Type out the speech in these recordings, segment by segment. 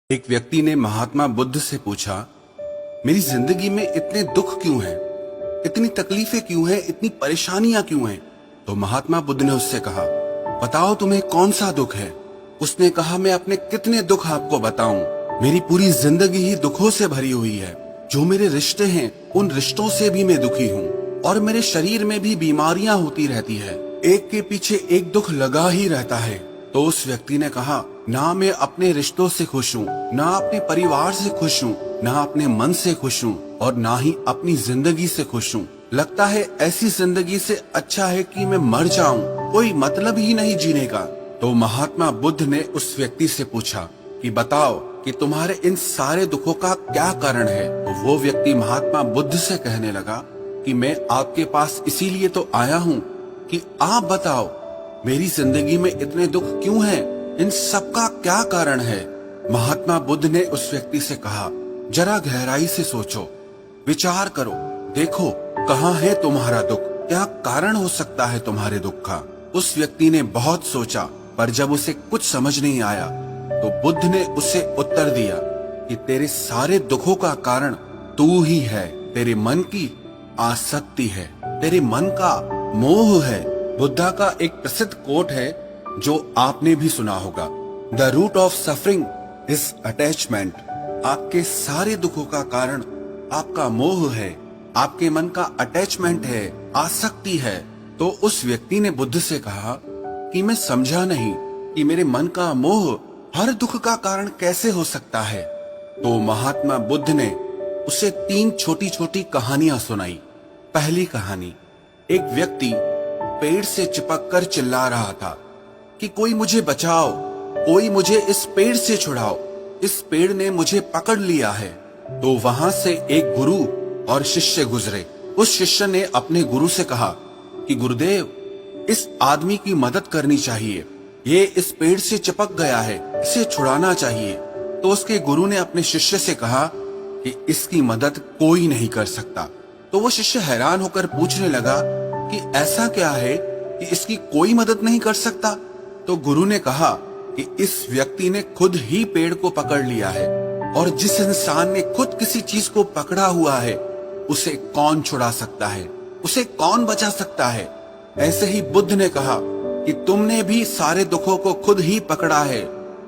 एक व्यक्ति ने महात्मा बुद्ध से पूछा, मेरी जिंदगी में इतने दुख क्यों हैं? इतनी तकलीफें क्यों हैं? इतनी परेशानियां क्यों हैं? तो महात्मा बुद्ध ने उससे कहा, बताओ तुम्हें कौन सा दुख है? उसने कहा, मैं अपने कितने दुख आपको बताऊं? मेरी पूरी जिंदगी ही दुखों से भरी हुई है। जो मेरे रिश्ते हैं उन रिश्तों से भी मैं दुखी हूँ और मेरे शरीर में भी बीमारियां होती रहती है। एक के पीछे एक दुख लगा ही रहता है। तो उस व्यक्ति ने कहा, ना मैं अपने रिश्तों से खुश हूँ, ना अपने परिवार से खुश हूँ, ना अपने मन से खुश हूँ और ना ही अपनी जिंदगी से खुश हूँ। लगता है ऐसी जिंदगी से अच्छा है कि मैं मर जाऊं, कोई मतलब ही नहीं जीने का। तो महात्मा बुद्ध ने उस व्यक्ति से पूछा कि बताओ कि तुम्हारे इन सारे दुखों का क्या कारण है? तो वो व्यक्ति महात्मा बुद्ध से कहने लगा कि मैं आपके पास इसीलिए तो आया हूँ कि आप बताओ मेरी जिंदगी में इतने दुख क्यों हैं? इन सब का क्या कारण है? महात्मा बुद्ध ने उस व्यक्ति से कहा, जरा गहराई से सोचो, विचार करो, देखो कहाँ है तुम्हारा दुख, क्या कारण हो सकता है तुम्हारे दुख का। उस व्यक्ति ने बहुत सोचा, पर जब उसे कुछ समझ नहीं आया तो बुद्ध ने उसे उत्तर दिया कि तेरे सारे दुखों का कारण तू ही है। तेरे मन की आसक्ति है, तेरे मन का मोह है। बुद्धा का एक प्रसिद्ध कोट है जो आपने भी सुना होगा, the root of suffering is attachment. आपके सारे दुखों का कारण आपका मोह है, आपके मन का अटैचमेंट है, आसक्ति है। तो उस व्यक्ति ने बुद्ध से कहा कि मैं समझा नहीं कि मेरे मन का मोह हर दुख का कारण कैसे हो सकता है। तो महात्मा बुद्ध ने उसे 3 छोटी छोटी कहानियां सुनाई। पहली कहानी, एक व्यक्ति पेड़ से चिपक कर चिल्ला रहा था कि कोई मुझे बचाओ, कोई मुझे इस पेड़ से छुड़ाओ, इस पेड़ ने मुझे पकड़ लिया है। तो वहां से एक गुरु और शिष्य गुजरे। उस शिष्य ने अपने गुरु से कहा कि गुरुदेव, इस आदमी की मदद करनी चाहिए, ये इस पेड़ से चिपक गया है, इसे छुड़ाना चाहिए। तो उसके गुरु ने अपने शिष्य से कहा कि इसकी मदद कोई नहीं कर सकता। तो वो शिष्य हैरान होकर पूछने लगा कि ऐसा क्या है कि इसकी कोई मदद नहीं कर सकता। तो गुरु ने कहा कि इस व्यक्ति ने खुद ही पेड़ को पकड़ लिया है, और जिस इंसान ने खुद किसी चीज को पकड़ा हुआ है उसे कौन छुड़ा सकता है, उसे कौन बचा सकता है। ऐसे ही बुद्ध ने कहा कि तुमने भी सारे दुखों को खुद ही पकड़ा है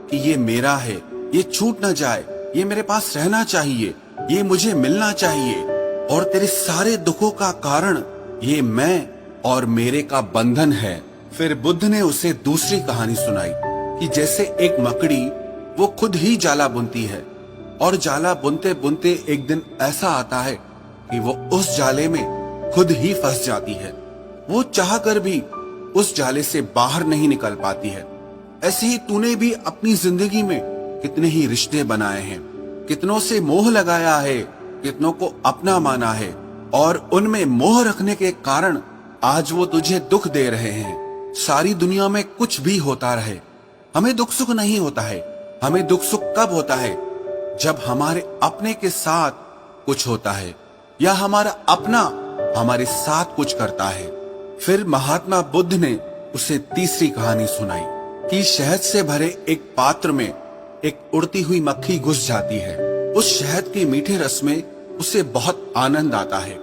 कि ये मेरा है, ये छूट ना जाए, ये मेरे पास रहना चाहिए, ये मुझे मिलना चाहिए, और तेरे सारे दुखों का कारण ये मैं और मेरे का बंधन है। फिर बुद्ध ने उसे दूसरी कहानी सुनाई कि जैसे एक मकड़ी वो खुद ही जाला बुनती है, और जाला बुनते बुनते एक दिन ऐसा आता है कि वो उस जाले में खुद ही फंस जाती है। वो चाहकर भी उस जाले से बाहर नहीं निकल पाती है। ऐसे ही तूने भी अपनी जिंदगी में कितने ही रिश्ते बनाए हैं, कितनों से मोह लगाया है, कितनों को अपना माना है, और उनमें मोह रखने के कारण आज वो तुझे दुख दे रहे हैं। सारी दुनिया में कुछ भी होता रहे, हमें दुख सुख नहीं होता है। हमें दुख सुख कब होता है? जब हमारे अपने के साथ कुछ होता है, या हमारा अपना हमारे साथ कुछ करता है। फिर महात्मा बुद्ध ने उसे तीसरी कहानी सुनाई कि शहद से भरे एक पात्र में एक उड़ती हुई मक्खी घुस जाती है। उस शहद के मीठे रस में उसे बहुत आनंद आता है,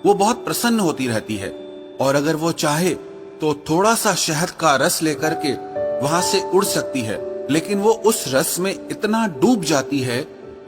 वो बहुत प्रसन्न होती रहती है, और अगर वो चाहे तो थोड़ा सा शहद का रस लेकर के वहां से उड़ सकती है। लेकिन वो उस रस में इतना डूब जाती है,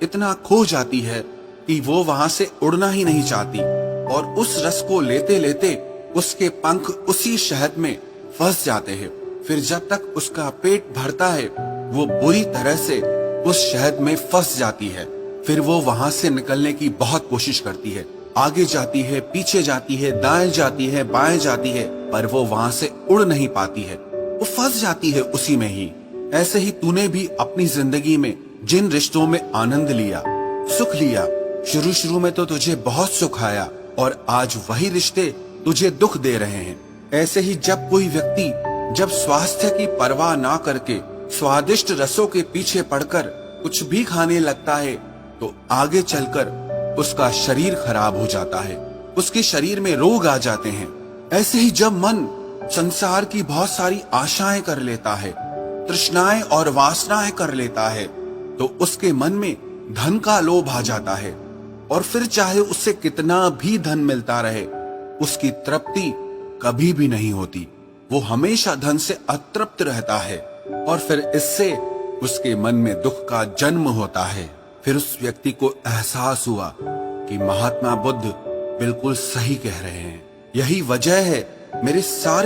इतना खो जाती है कि वो वहां से उड़ना ही नहीं चाहती, और उस रस को लेते लेते उसके पंख उसी शहद में फंस जाते हैं। फिर जब तक उसका पेट भरता है वो बुरी तरह से उस शहद में फंस जाती है। फिर वो वहां से निकलने की बहुत कोशिश करती है, आगे जाती है, पीछे जाती है, दाएं जाती है, बाएं जाती है, पर वो वहां से उड़ नहीं पाती है, वो फंस जाती है उसी में ही। ऐसे ही तूने भी अपनी जिंदगी में जिन रिश्तों में आनंद लिया, सुख लिया, शुरू शुरू में तो तुझे बहुत सुख आया, और आज वही रिश्ते तुझे दुख दे रहे हैं। ऐसे ही जब कोई व्यक्ति जब स्वास्थ्य की परवाह ना करके स्वादिष्ट रसों के पीछे पड़कर कुछ भी खाने लगता है तो आगे चलकर उसका शरीर खराब हो जाता है, उसके शरीर में रोग आ जाते हैं। ऐसे ही जब मन संसार की बहुत सारी आशाएं कर लेता है, तृष्णाएं और वासनाएं कर लेता है, तो उसके मन में धन का लोभ आ जाता है और फिर चाहे उससे कितना भी धन मिलता रहे, उसकी तृप्ति कभी भी नहीं होती। वो हमेशा धन से अतृप्त रहता है और फिर इससे उसके मन में दुख का जन्म होता है। फिर उस व्यक्ति को एहसास हुआ कि महात्मा बुद्ध बिल्कुल सही कह रहे हैं। यही वजह है मेरे सारे